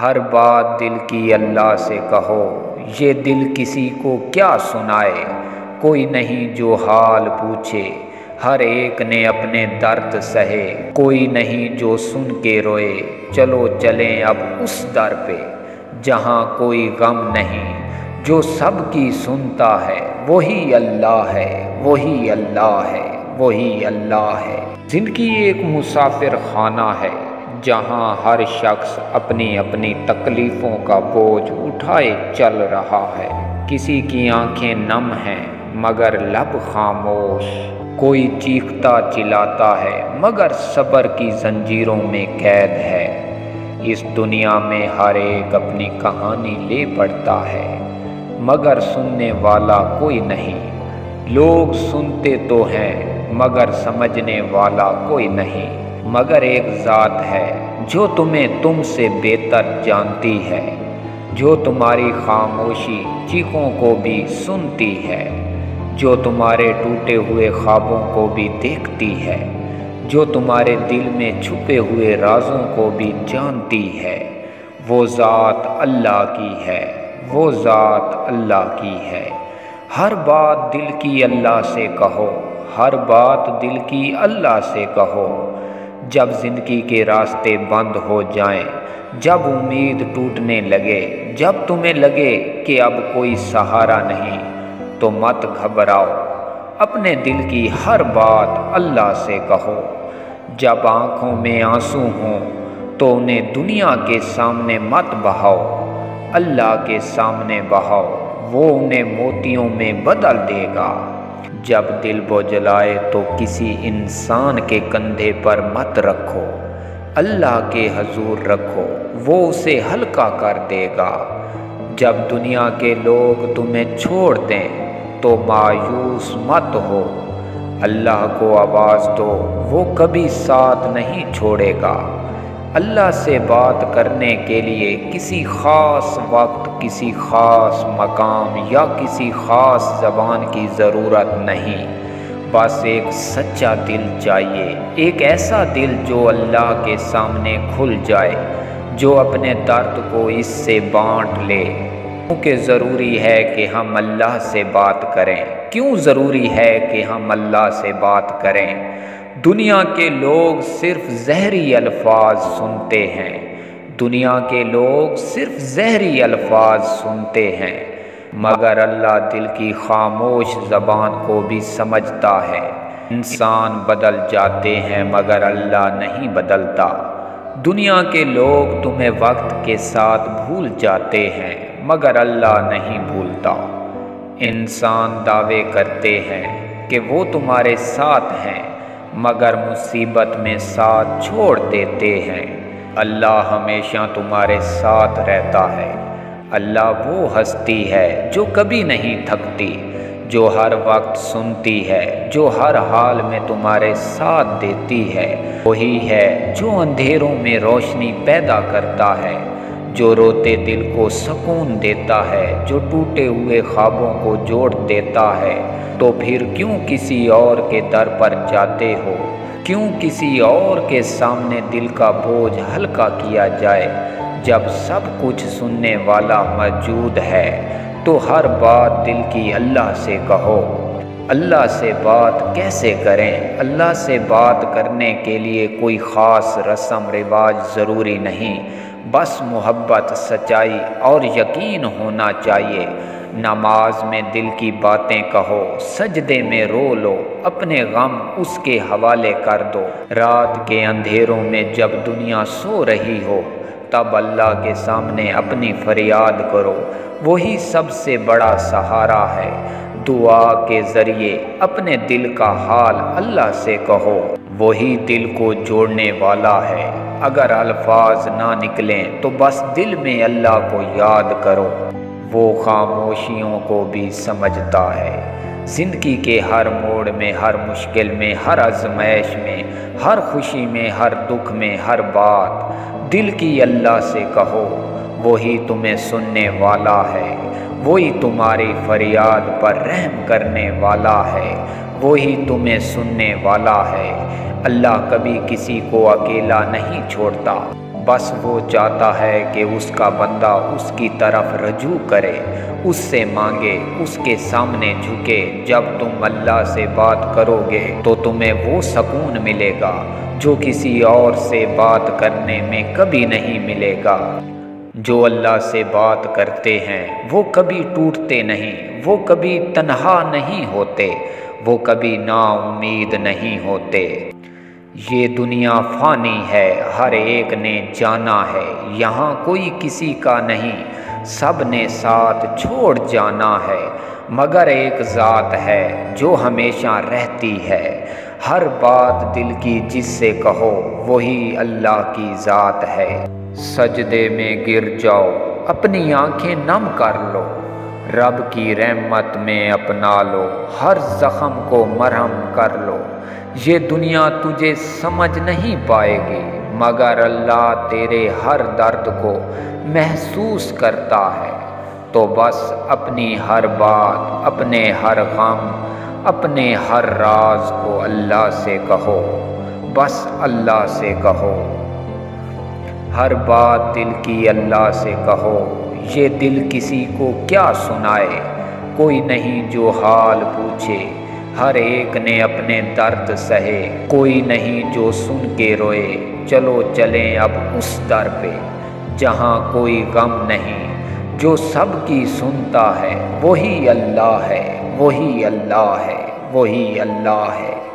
ہر بات دل کی اللہ سے کہو، یہ دل کسی کو کیا سنائے۔ کوئی نہیں جو حال پوچھے، ہر ایک نے اپنے درد سہے۔ کوئی نہیں جو سن کے روئے، چلو چلیں اب اس در پہ جہاں کوئی غم نہیں۔ جو سب کی سنتا ہے وہی اللہ ہے، وہی اللہ ہے، وہی اللہ ہے۔ زندگی ایک مسافر خانہ ہے جہاں ہر شخص اپنی اپنی تکلیفوں کا بوجھ اٹھائے چل رہا ہے۔ کسی کی آنکھیں نم ہیں مگر لب خاموش، کوئی چیختا چلاتا ہے مگر صبر کی زنجیروں میں قید ہے۔ اس دنیا میں ہر ایک اپنی کہانی لے پڑتا ہے مگر سننے والا کوئی نہیں۔ لوگ سنتے تو ہیں مگر سمجھنے والا کوئی نہیں۔ مگر ایک ذات ہے جو تمہیں تم سے بہتر جانتی ہے، جو تمہاری خاموشی چیخوں کو بھی سنتی ہے، جو تمہارے ٹوٹے ہوئے خوابوں کو بھی دیکھتی ہے، جو تمہارے دل میں چھپے ہوئے رازوں کو بھی جانتی ہے۔ وہ ذات اللہ کی ہے، وہ ذات اللہ کی ہے۔ ہر بات دل کی اللہ سے کہو، ہر بات دل کی اللہ سے کہو۔ جب زندگی کے راستے بند ہو جائیں، جب امید ٹوٹنے لگے، جب تمہیں لگے کہ اب کوئی سہارا نہیں، تو مت گھبراؤ، اپنے دل کی ہر بات اللہ سے کہو۔ جب آنکھوں میں آنسو ہوں تو انہیں دنیا کے سامنے مت بہاؤ، اللہ کے سامنے بہاؤ، وہ انہیں موتیوں میں بدل دے گا۔ جب دل بوجھلائے تو کسی انسان کے کندھے پر مت رکھو، اللہ کے حضور رکھو، وہ اسے ہلکا کر دے گا۔ جب دنیا کے لوگ تمہیں چھوڑ دیں تو مایوس مت ہو، اللہ کو آواز دو، وہ کبھی ساتھ نہیں چھوڑے گا۔ اللہ سے بات کرنے کے لیے کسی خاص وقت، کسی خاص مقام یا کسی خاص زبان کی ضرورت نہیں، بس ایک سچا دل چاہیے، ایک ایسا دل جو اللہ کے سامنے کھل جائے، جو اپنے درد کو اس سے بانٹ لے۔ کیونکہ ضروری ہے کہ ہم اللہ سے بات کریں، کیوں ضروری ہے کہ ہم اللہ سے بات کریں؟ دنیا کے لوگ صرف زہری الفاظ سنتے ہیں، دنیا کے لوگ صرف زہری الفاظ سنتے ہیں، مگر اللہ دل کی خاموش زبان کو بھی سمجھتا ہے۔ انسان بدل جاتے ہیں مگر اللہ نہیں بدلتا۔ دنیا کے لوگ تمہیں وقت کے ساتھ بھول جاتے ہیں مگر اللہ نہیں بھولتا۔ انسان دعوے کرتے ہیں کہ وہ تمہارے ساتھ ہیں مگر مصیبت میں ساتھ چھوڑ دیتے ہیں۔ اللہ ہمیشہ تمہارے ساتھ رہتا ہے۔ اللہ وہ ہستی ہے جو کبھی نہیں تھکتی، جو ہر وقت سنتی ہے، جو ہر حال میں تمہارے ساتھ دیتی ہے۔ وہی ہے جو اندھیروں میں روشنی پیدا کرتا ہے، جو روتے دل کو سکون دیتا ہے، جو ٹوٹے ہوئے خوابوں کو جوڑ دیتا ہے۔ تو پھر کیوں کسی اور کے در پر جاتے ہو؟ کیوں کسی اور کے سامنے دل کا بوجھ ہلکا کیا جائے؟ جب سب کچھ سننے والا موجود ہے تو ہر بات دل کی اللہ سے کہو۔ اللہ سے بات کیسے کریں؟ اللہ سے بات کرنے کے لیے کوئی خاص رسم رواج ضروری نہیں، بس محبت، سچائی اور یقین ہونا چاہیے۔ نماز میں دل کی باتیں کہو، سجدے میں رو لو، اپنے غم اس کے حوالے کر دو۔ رات کے اندھیروں میں جب دنیا سو رہی ہو تب اللہ کے سامنے اپنی فریاد کرو، وہی سب سے بڑا سہارا ہے۔ دعا کے ذریعے اپنے دل کا حال اللہ سے کہو، وہی دل کو جوڑنے والا ہے۔ اگر الفاظ نہ نکلیں تو بس دل میں اللہ کو یاد کرو، وہ خاموشیوں کو بھی سمجھتا ہے۔ زندگی کے ہر موڑ میں، ہر مشکل میں، ہر آزمائش میں، ہر خوشی میں، ہر دکھ میں، ہر بات دل کی اللہ سے کہو، وہی تمہیں سننے والا ہے، وہی تمہاری فریاد پر رحم کرنے والا ہے، وہی تمہیں سننے والا ہے۔ اللہ کبھی کسی کو اکیلا نہیں چھوڑتا، بس وہ چاہتا ہے کہ اس کا بندہ اس کی طرف رجوع کرے، اس سے مانگے، اس کے سامنے جھکے۔ جب تم اللہ سے بات کرو گے تو تمہیں وہ سکون ملے گا جو کسی اور سے بات کرنے میں کبھی نہیں ملے گا۔ جو اللہ سے بات کرتے ہیں وہ کبھی ٹوٹتے نہیں، وہ کبھی تنہا نہیں ہوتے، وہ کبھی نا امید نہیں ہوتے۔ یہ دنیا فانی ہے، ہر ایک نے جانا ہے، یہاں کوئی کسی کا نہیں، سب نے ساتھ چھوڑ جانا ہے، مگر ایک ذات ہے جو ہمیشہ رہتی ہے۔ ہر بات دل کی جس سے کہو وہی اللہ کی ذات ہے۔ سجدے میں گر جاؤ، اپنی آنکھیں نم کر لو، رب کی رحمت میں اپنا لو، ہر زخم کو مرہم کر لو۔ یہ دنیا تجھے سمجھ نہیں پائے گی، مگر اللہ تیرے ہر درد کو محسوس کرتا ہے۔ تو بس اپنی ہر بات، اپنے ہر غم، اپنے ہر راز کو اللہ سے کہو، بس اللہ سے کہو۔ ہر بات دل کی اللہ سے کہو، یہ دل کسی کو کیا سنائے، کوئی نہیں جو حال پوچھے، ہر ایک نے اپنے درد سہے، کوئی نہیں جو سن کے روئے۔ چلو چلیں اب اس در پہ جہاں کوئی غم نہیں، جو سب کی سنتا ہے وہی اللہ ہے، وہی اللہ ہے، وہی اللہ ہے۔